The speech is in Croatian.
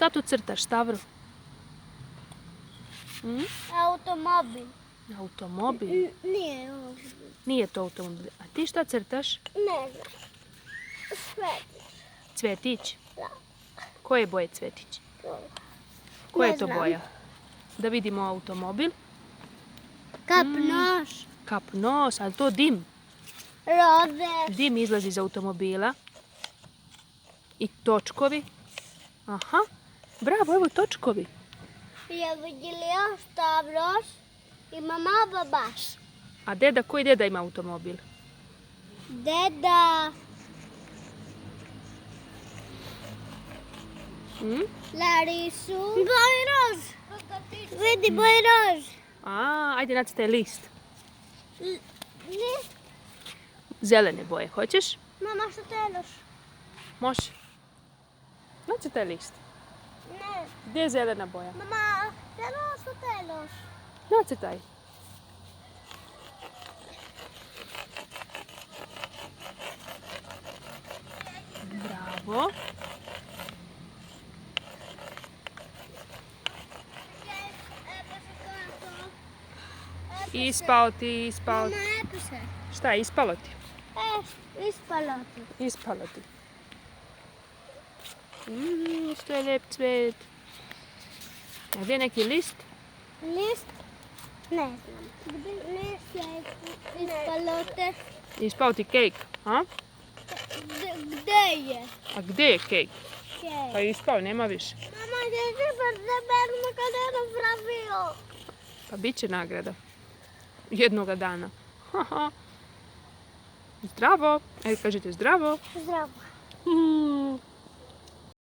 Šta tu crtaš, Stavro? Automobil. Automobil? Nije ovdje. Nije to automobil. A ti šta crtaš? Ne znam. Svetić. Cvjetić? Da. Koje boje cvjetić? Koja je to znam. boja? Da vidimo automobil. Kap nož. Kap nos, ali to dim. Rode. Dim izlazi iz automobila. I točkovi. Aha, bravo, evo točkovi. Je vidjeli Stavros i mama babaš. A deda, koji deda ima automobil? Deda. Larisu. Boj rož. Vidi boj rož. A, ajde nacrtaj list. List. Zelene boje, hoćeš? Mama što teloš? Može. Nacrtaj list. Ne. Gdje je zelena boja? Mama, što teloš? Nacrtaj. Bravo. Ispao ti, ispao ti. Mama, eto se. Šta je, ispalo ti? Ispalo ti. Ispalo ti. Što je lijep cvet. A gdje je neki list? List? Ne znam. List je ispalo te. Ispao ti kejk, a? Gdje je? A gdje je kejk? Pa Kej. je ispao, nema više. Mama, gdje je berno kada je napravio? Pa bit će nagrada. Jednoga dana. Haha. Zdravo. Ajde kažite zdravo. Zdravo.